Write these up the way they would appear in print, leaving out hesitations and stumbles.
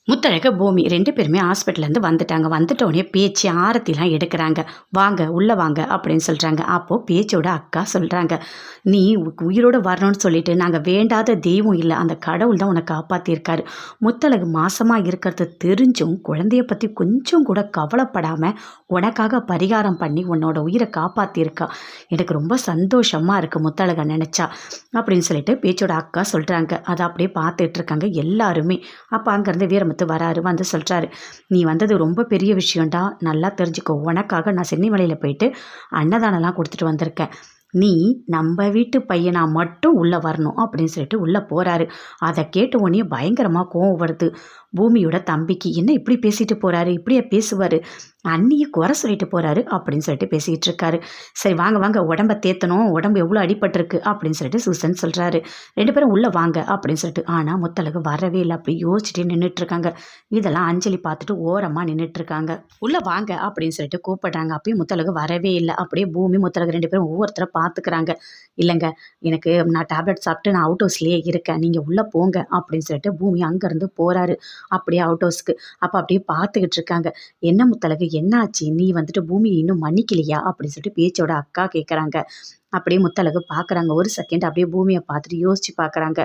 முத்தழகு, பூமி 2 பேருமே ஹாஸ்பிட்டல்லேருந்து வந்துட்டாங்க. வந்துட்டோனே பேச்சு, ஆரத்திலாம் எடுக்குறாங்க. "வாங்க, உள்ள வாங்க" அப்படின்னு சொல்றாங்க. அப்போ பேச்சோட அக்கா சொல்றாங்க, "நீ உயிரோட வரணும்னு சொல்லிட்டு நாங்க வேண்டாத தெய்வம் இல்ல. அந்த கடவுள் தான் உன்ன காப்பாத்தியிருக்காரு. முத்தழகு மாசமா இருக்கிறது தெரிஞ்சும் குழந்தைய பத்தி கொஞ்சம் கூட கவலைப்படாம உனக்காக பரிகாரம் பண்ணி உன்னோட உயிர காப்பாத்தியிருக்கா. எனக்கு ரொம்ப சந்தோஷமா இருக்கு முத்தழக நெனச்சா" அப்படின்னு சொல்லிட்டு பேச்சோட அக்கா சொல்றாங்க. அத அப்படியே பார்த்துட்டு இருக்காங்க எல்லாருமே. அப்ப அங்கேருந்து வீரமுத்து வராரு. வந்து சொல்றாரு, "நீ வந்தது ரொம்ப பெரிய விஷயம்டா. நல்லா தெரிஞ்சுக்கோ. உனக்காக நான் சென்னிமலையில போயிட்டு அன்னதானம்லாம் குடுத்துட்டு வந்திருக்கேன். நீ நம்ப வீட்டு பையனா மட்டும் உள்ள வரணும்" அப்படின்னு சொல்லிட்டு உள்ள போறாரு. அத கேட்ட உடனே பயங்கரமா கோவம் வருது. பூமியோட தம்பிக்கு, "என்ன இப்படி பேசிட்டு போறாரு? இப்படியா பேசுவாரு? அண்ணிய குறை சொல்லிட்டு போறாரு" அப்படின்னு சொல்லிட்டு பேசிக்கிட்டு இருக்காரு. "சரி வாங்க வாங்க, உடம்ப தேத்தணும். உடம்பு எவ்வளோ அடிபட்டிருக்கு" அப்படின்னு சொல்லிட்டு சூசன் சொல்றாரு. 2 பேரும் உள்ள வாங்க அப்படின்னு சொல்லிட்டு. ஆனா முத்தழகு வரவே இல்ல. அப்படி யோசிச்சுட்டே நின்னுட்டு இருக்காங்க. இதெல்லாம் அஞ்சலி பார்த்துட்டு ஓரமா நின்னுட்டு இருக்காங்க. "உள்ள வாங்க" அப்படின்னு சொல்லிட்டு கூப்பிடுறாங்க. அப்பயும் முத்தழகு வரவே இல்ல. அப்படியே பூமி, முத்தழகு 2 பேரும் ஒவ்வொருத்தர பார்த்துக்கிறாங்க. "இல்லங்க, நான் டேப்லெட் சாப்பிட்டு நான் அவுட் ஹவுஸ்லயே இருக்கேன். நீங்க உள்ள போங்க" அப்படின்னு சொல்லிட்டு பூமி அங்கேருந்து போறாரு. அப்படியே அவுட் ஹவுஸ்க்கு. அப்ப அப்படியே பார்த்துக்கிட்டு இருக்காங்க. "என்ன முத்தழகு, என்னாச்சு? நீ வந்துட்டு பூமிய இன்னும் மன்னிக்கலையா?" அப்படின்னு சொல்லிட்டு பேச்சோட அக்கா கேட்குறாங்க. அப்படியே முத்தழகு பார்க்குறாங்க. ஒரு செகண்ட் அப்படியே பூமிய பார்த்துட்டு யோசிச்சு பார்க்குறாங்க.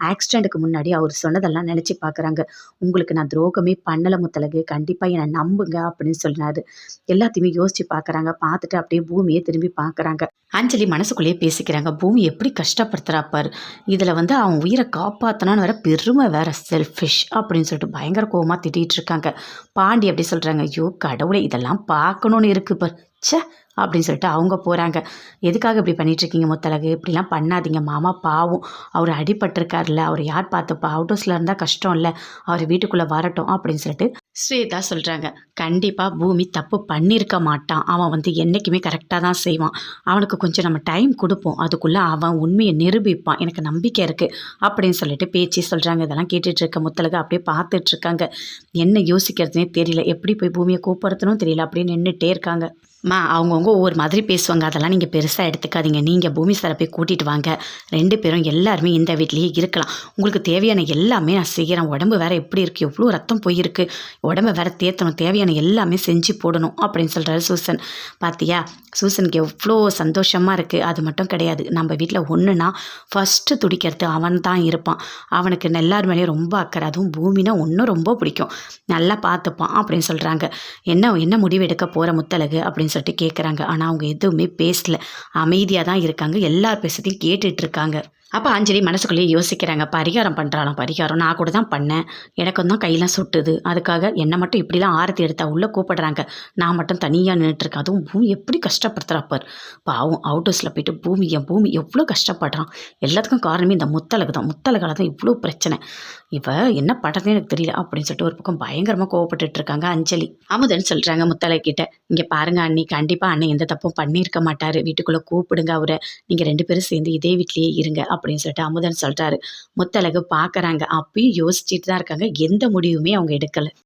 ஆக்சிடென்ட்க்கு முன்னாடி அவர் சொன்னதெல்லாம் நினச்சு பார்க்குறாங்க. "உங்களுக்கு நான் துரோகமே பண்ணல முத்தழகு. கண்டிப்பா என்ன நம்புங்க" அப்படின்னு சொன்னாரு. எல்லாத்தையுமே யோசிச்சு பார்க்குறாங்க. பார்த்துட்டு அப்படியே பூமிய திரும்பி பார்க்குறாங்க. அஞ்சலி மனசுக்குள்ளேயே பேசிக்கிறாங்க. பூமி எப்படி கஷ்டப்படுத்துறா பாரு. இதில வந்து அவன் உயிர காப்பாத்தனான்னு வேற பெருமை வேற, செல்ஃபிஷ் அப்படின்னு சொல்லிட்டு பயங்கர கோவமா திட்டிட்டு இருக்காங்க. பாண்டி அப்படி சொல்றாங்க, "ஐயோ கடவுளே! இதெல்லாம் பார்க்கணும்னு இருக்கு பார். ச்சே!" அப்படின்னு சொல்லிட்டு அவங்க போறாங்க. "எதுக்காக இப்படி பண்ணிட்டு இருக்கீங்க முத்தழகு? இப்படிலாம் பண்ணாதீங்க. மாமா பாவம். அவரு அடிபட்டுருக்காருல்ல. அவர யார் பார்த்துப்பா? அவுட் ஹவுஸ்ல இருந்தா கஷ்டம் இல்ல. அவரு வீட்டுக்குள்ள வரட்டும்" அப்படின்னு சொல்லிட்டு ஸ்வேதா சொல்றாங்க. "கண்டிப்பா பூமி தப்பு பண்ணியிருக்க மாட்டான். அவன் வந்து என்னைக்குமே கரெக்ட்டா தான் செய்வான். அவனுக்கு கொஞ்சம் நம்ம டைம் குடுப்போம். அதுக்குள்ள அவன் உண்மைய நிரூபிப்பான். எனக்கு நம்பிக்கை இருக்கு" அப்படின்னு சொல்லிட்டு பேச்சு சொல்றாங்க. இதெல்லாம் கேட்டுட்டு இருக்க முத்தழகு அப்படியே பார்த்துட்டு இருக்காங்க. என்ன யோசிக்கிறதுனே தெரியல. எப்படி போய் பூமிய கூப்பிடுறதுன்னும் தெரியல. அப்படியே நின்னுட்டே இருக்காங்க. அவங்கவங்க ஒவ்வொரு மாதிரி பேசுவாங்க. அதெல்லாம் நீங்க பெருசா எடுத்துக்காதீங்க. நீங்க பூமி சார போய் கூட்டிட்டு வாங்க. 2 பேரும் எல்லாருமே இந்த வீட்லயே இருக்கலாம். உங்களுக்கு தேவையான எல்லாமே நான் செய்யறேன். உடம்பு வேற எப்படி இருக்கு? எவ்வளோ ரத்தம் போயிருக்கு. உடம்ப வேற தேத்தணும். தேவையான எல்லாமே செஞ்சு போடணும்" அப்படின்னு சொல்றாரு சூசன். "பாத்தியா, சூசனுக்கு எவ்வளோ சந்தோஷமா இருக்கு. அது மட்டும் கிடையாது. நம்ம வீட்ல ஒண்ணுனா ஃபர்ஸ்ட்டு துடிக்கிறது அவன் தான் இருப்பான். அவனுக்கு எல்லார் மேலேயும் ரொம்ப அக்கறை. அதுவும் பூமினா இன்னும் ரொம்ப பிடிக்கும். நல்லா பார்த்துப்பான்" அப்படின்னு சொல்றாங்க. "என்ன என்ன முடிவு எடுக்க போற முத்தழகு?" அப்படின்னு சொல்லிட்டு கேட்குறாங்க. ஆனா அவங்க எதுவுமே பேசல. அமைதியா தான் இருக்காங்க. எல்லார் பேசுறதையும் கேட்டுட்டு இருக்காங்க. அப்ப அஞ்சலி மனசுக்குள்ளேயே யோசிக்கிறாங்க. பரிகாரம் பண்றாளாம். பரிகாரம் நான் கூட தான் பண்ணேன். எனக்கும் தான் கையெல்லாம் சுட்டுது. அதுக்காக என்ன மட்டும் இப்படிலாம் ஆரத்தி எடுத்தா உள்ள கூப்பிடுறாங்க. நான் மட்டும் தனியா நின்னுட்டு இருக்கேன். அதுவும் பூமி எப்படி கஷ்டப்படுத்துறா பாரு. பாவம் அவுட் ஹவுஸ்ல போயிட்டு என் பூமி எவ்வளோ கஷ்டப்படுறான். எல்லாத்துக்கும் காரணமே இந்த முத்தழகு தான். முத்தழகால தான் இவ்வளோ பிரச்சனை. இவ என்ன பண்றதுன்னு எனக்கு தெரியல" அப்படின்னு சொல்லிட்டு ஒரு பக்கம் பயங்கரமா கோவப்பட்டுட்டு இருக்காங்க அஞ்சலி. அமுதன் சொல்றாங்க முத்தழகு கிட்ட, "இங்க பாருங்க அண்ணி, கண்டிப்பா அண்ணன் எந்த தப்பும் பண்ணியிருக்க மாட்டாரு. வீட்டுக்குள்ள கூப்பிடுங்க அவர. நீங்க 2 பேரும் சேர்ந்து இதே வீட்லயே இருங்க" அப்படின்னு சொல்லிட்டு அமுதன் சொல்றாரு. முத்தழகு பார்க்கறாங்க. அப்பயும் யோசிச்சுட்டு தான் இருக்காங்க. எந்த முடிவுமே அவங்க எடுக்கல.